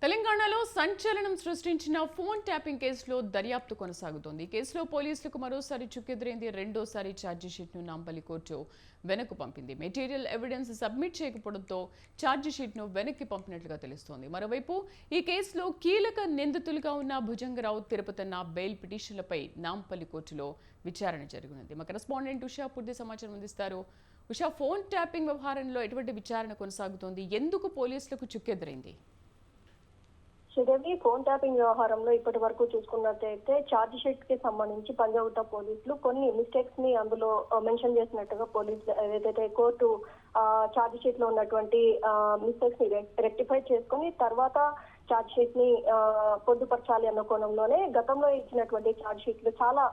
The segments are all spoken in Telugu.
తెలంగాణలో సంచలనం సృష్టించిన ఫోన్ ట్యాపింగ్ కేసులో దర్యాప్తు కొనసాగుతోంది. కేసులో పోలీసులకు మరోసారి చుక్కెదురైంది. రెండోసారి ఛార్జిషీట్ను నాంపల్లి కోర్టు వెనక్కు పంపింది. మెటీరియల్ ఎవిడెన్స్ సబ్మిట్ చేయకపోవడంతో ఛార్జిషీట్ను వెనక్కి పంపినట్లుగా తెలుస్తోంది. మరోవైపు ఈ కేసులో కీలక నిందితులుగా ఉన్న భుజంగరావు, తిరుపతన్న బెయిల్ పిటిషన్లపై నాంపల్లి కోర్టులో విచారణ జరగనుంది. మా కరెస్పాండెంట్ ఉషా పూర్తి సమాచారం అందిస్తారు. ఉషా, ఫోన్ ట్యాపింగ్ వ్యవహారంలో ఎటువంటి విచారణ కొనసాగుతోంది? ఎందుకు పోలీసులకు చుక్కెదురైంది? శ్రీదేవి, ఫోన్ ట్యాపింగ్ వ్యవహారంలో ఇప్పటి వరకు చూసుకున్నట్టయితే ఛార్జ్ షీట్ కి సంబంధించి పంజాగుట్ట పోలీసులు కొన్ని మిస్టేక్స్ ని అందులో మెన్షన్ చేసినట్టుగా పోలీసులు ఏదైతే కోర్టు ఛార్జ్ షీట్ లో ఉన్నటువంటి మిస్టేక్స్ ని రెక్టిఫై చేసుకుని తర్వాత ఛార్జ్ షీట్ ని పొందుపరచాలి అన్న కోణంలోనే గతంలో ఇచ్చినటువంటి ఛార్జ్ షీట్లు చాలా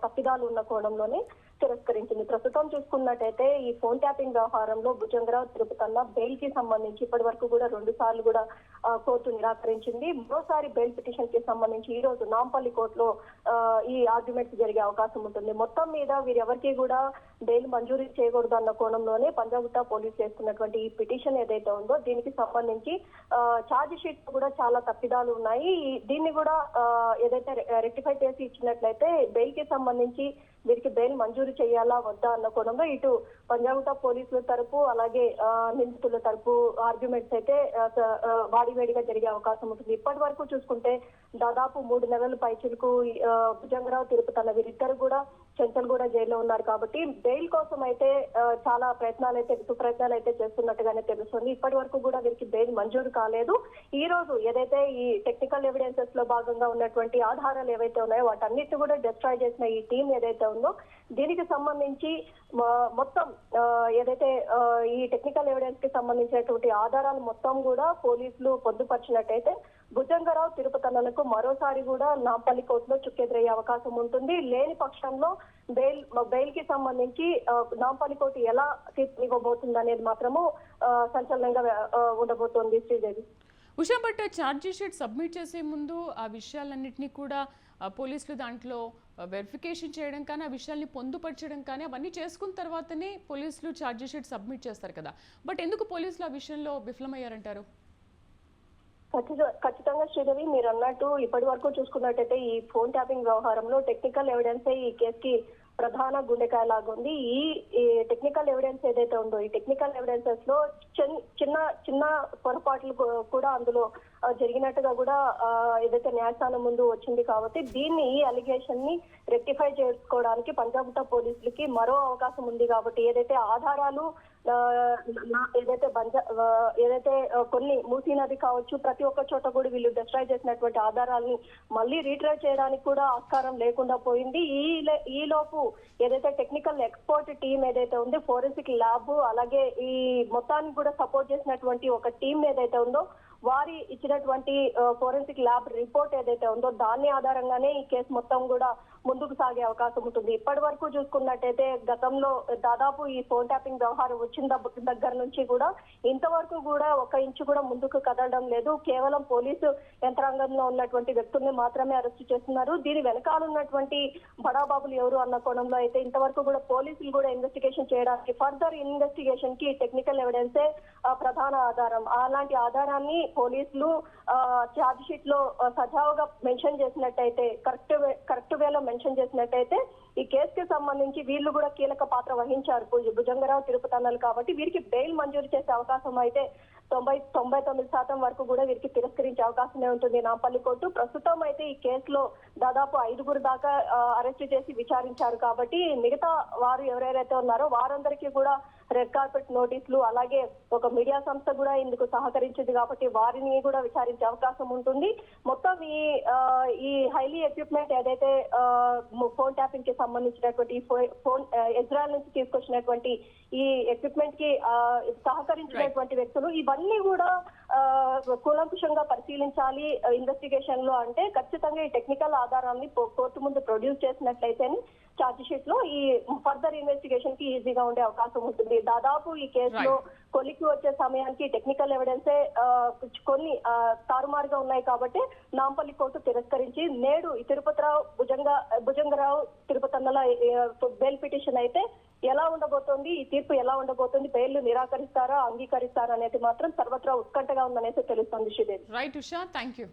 తప్పిదాలు ఉన్న కోణంలోనే తిరస్కరించింది. ప్రస్తుతం చూసుకున్నట్టయితే ఈ ఫోన్ ట్యాపింగ్ వ్యవహారంలో భుజంగరావు, తిరుపతన్న బెయిల్ కి సంబంధించి ఇప్పటి వరకు కూడా 2 సార్లు కూడా కోర్టు నిరాకరించింది. మరోసారి బెయిల్ పిటిషన్ కి సంబంధించి ఈ రోజు నాంపల్లి కోర్టులో ఈ ఆర్గ్యుమెంట్స్ జరిగే అవకాశం ఉంటుంది. మొత్తం మీద వీరెవరికి కూడా బెయిల్ మంజూరు చేయకూడదు అన్న కోణంలోనే పంజాగుట్ట పోలీసులు చేస్తున్నటువంటి ఈ పిటిషన్ ఏదైతే ఉందో దీనికి సంబంధించి ఛార్జ్ షీట్ కూడా చాలా తప్పిదాలు ఉన్నాయి. దీన్ని కూడా ఏదైతే రెక్టిఫై చేసి ఇచ్చినట్లయితే బెయిల్ కి సంబంధించి వీరికి బెయిల్ మంజూరు చేయాలా వద్దా అన్న కోణంలో ఇటు పంజాగుట్ట పోలీసుల తరపు అలాగే నిందితుల తరపు ఆర్గ్యుమెంట్స్ అయితే వాడివేడిగా జరిగే అవకాశం ఉంటుంది. ఇప్పటి వరకు చూసుకుంటే దాదాపు 3 నెలల పైచిలకు భుజంగరావు, తిరుపతన్న వీరిద్దరు కూడా చెంచల్గూడ జైల్లో ఉన్నారు కాబట్టి బెయిల్ కోసం అయితే చాలా ప్రయత్నాలు అయితే చేస్తున్నట్టుగానే తెలుస్తుంది. ఇప్పటి వరకు కూడా వీరికి బెయిల్ మంజూరు కాలేదు. ఈ రోజు ఏదైతే ఈ టెక్నికల్ ఎవిడెన్సెస్ లో భాగంగా ఉన్నటువంటి ఆధారాలు ఏవైతే ఉన్నాయో వాటన్నిటి కూడా డిస్ట్రాయ్ చేసిన ఈ టీం ఏదైతే ఉందో దీనికి సంబంధించి మొత్తం ఏదైతే ఈ టెక్నికల్ ఎవిడెన్స్ కి సంబంధించినటువంటి ఆధారాలు మొత్తం కూడా పోలీసులు పొందుపరిచినట్టయితే భుజంగరావు, తిరుపతన్నలకు మరోసారి కూడా నాంపల్లి కోర్టులో చుక్కెదురయ్యే అవకాశం ఉంటుంది. లేని పక్షంలో బెయిల్ కి సంబంధించి నాంపల్లి కోర్టు ఎలా తీర్పు ఇవ్వబోతుంది అనేది మాత్రము సంచలనంగా ఉండబోతోంది. Sridevi, Usha, but charge sheet submit చేసే ముందు ఆ విషయాలన్నింటినీ కూడా పోలీసులు దాంట్లో వెరిఫికేషన్ చేయడం కానీ ఆ విషయాల్ని పొందుపరచడం కానీ అవన్నీ చేసుకున్న తర్వాతనే పోలీసులు ఛార్జీ షీట్ సబ్మిట్ చేస్తారు కదా. బట్ ఎందుకు పోలీసులు ఆ విషయంలో విఫలమయ్యారంటారు? ఖచ్చితంగా శ్రీదేవి, మీరు అన్నట్టు ఇప్పటి వరకు చూసుకున్నట్టయితే ఈ ఫోన్ ట్యాపింగ్ వ్యవహారంలో టెక్నికల్ ఎవిడెన్స్ ఈ కేసుకి ప్రధాన గుండెకాయ లాగా ఉంది. ఈ టెక్నికల్ ఎవిడెన్స్ ఏదైతే ఉందో ఈ టెక్నికల్ ఎవిడెన్సెస్ లో చిన్న పొరపాట్లు కూడా అందులో జరిగినట్టుగా కూడా ఏదైతే న్యాయస్థానం ముందు వచ్చింది కాబట్టి ఈ అలిగేషన్ ని రెక్టిఫై చేసుకోవడానికి పంజాగుట్ట పోలీసులకి మరో అవకాశం ఉంది. కాబట్టి ఏదైతే ఆధారాలు ఏదైతే కొన్ని మూసీ నది కావచ్చు ప్రతి ఒక్క చోట కూడా వీళ్ళు డిస్ట్రాయ్ చేసినటువంటి ఆధారాలని మళ్ళీ రీట్రైవ్ చేయడానికి కూడా ఆస్కారం లేకుండా పోయింది. ఈ లోపు ఏదైతే టెక్నికల్ ఎక్స్పర్ట్ టీం ఏదైతే ఉంది, ఫోరెన్సిక్ ల్యాబ్ అలాగే ఈ మొత్తానికి కూడా సపోర్ట్ చేసినటువంటి ఒక టీం ఏదైతే ఉందో వారి ఇచ్చినటువంటి ఫోరెన్సిక్ ల్యాబ్ రిపోర్ట్ ఏదైతే ఉందో దాని ఆధారంగానే ఈ కేసు మొత్తం కూడా ముందుకు సాగే అవకాశం ఉంటుంది. ఇప్పటి వరకు చూసుకున్నట్టయితే గతంలో దాదాపు ఈ ఫోన్ ట్యాపింగ్ వ్యవహారం వచ్చిన దగ్గర నుంచి కూడా ఇంతవరకు కూడా 1 ఇంచు కూడా ముందుకు కదలడం లేదు. కేవలం పోలీసు యంత్రాంగంలో ఉన్నటువంటి వ్యక్తుల్ని మాత్రమే అరెస్టు చేస్తున్నారు. దీని వెనకాల ఉన్నటువంటి బడాబాబులు ఎవరు అన్న కోణంలో అయితే ఇంతవరకు కూడా పోలీసులు కూడా ఇన్వెస్టిగేషన్ చేయడానికి ఫర్దర్ ఇన్వెస్టిగేషన్ కి టెక్నికల్ ఎవిడెన్సే ప్రధాన ఆధారం. అలాంటి ఆధారాన్ని పోలీసులు ఛార్జ్ షీట్ లో సజావుగా మెన్షన్ చేసినట్టయితే కరెక్ట్ వేలో మెన్షన్ చేసినట్టయితే ఈ కేసుకి సంబంధించి వీళ్ళు కూడా కీలక పాత్ర వహించారు భుజంగరావు, తిరుపతన్నలు కాబట్టి వీరికి బెయిల్ మంజూరు చేసే అవకాశం అయితే 99% వరకు కూడా వీరికి తిరస్కరించే అవకాశమే ఉంటుంది నాంపల్లి కోర్టు. ప్రస్తుతం అయితే ఈ కేసులో దాదాపు 5 దాకా అరెస్టు చేసి విచారించారు కాబట్టి మిగతా వారు ఎవరెవరైతే ఉన్నారో వారందరికీ కూడా రెడ్ కార్పెట్ నోటీసులు అలాగే ఒక మీడియా సంస్థ కూడా ఇందుకు సహకరించింది కాబట్టి వారిని కూడా విచారించే అవకాశం ఉంటుంది. మొత్తం ఈ హైలీ ఎక్విప్మెంట్ ఏదైతే ఫోన్ ట్యాపింగ్ కి సంబంధించినటువంటి ఫోన్ ఇజ్రాయెల్ నుంచి తీసుకొచ్చినటువంటి ఈ ఎక్విప్మెంట్ కి సహకరించినటువంటి వ్యక్తులు ఇవన్నీ కూడా కూలంకుషంగా పరిశీలించాలి ఇన్వెస్టిగేషన్ లో. అంటే ఖచ్చితంగా ఈ టెక్నికల్ ఆధారాన్ని కోర్టు ముందు ప్రొడ్యూస్ చేసినట్లయితేనే ఛార్జ్ షీట్ లో ఈ ఫర్దర్ ఇన్వెస్టిగేషన్ కి ఈజీగా ఉండే అవకాశం ఉంటుంది. దాదాపు ఈ కేసులో కొలికి వచ్చే సమయానికి టెక్నికల్ ఎవిడెన్సే కొన్ని తారుమారుగా ఉన్నాయి కాబట్టి నాంపల్లి కోర్టు తిరస్కరించి నేడు ఈ భుజంగరావు, తిరుపతన్నల బెయిల్ పిటిషన్ అయితే ఎలా ఉండబోతోంది, ఈ తీర్పు ఎలా ఉండబోతోంది, బెయిల్ నిరాకరిస్తారా అంగీకరిస్తారా అనేది మాత్రం సర్వత్రా ఉత్కంఠగా ఉందనేసి తెలుస్తోంది Sridevi. Right Usha, thank you.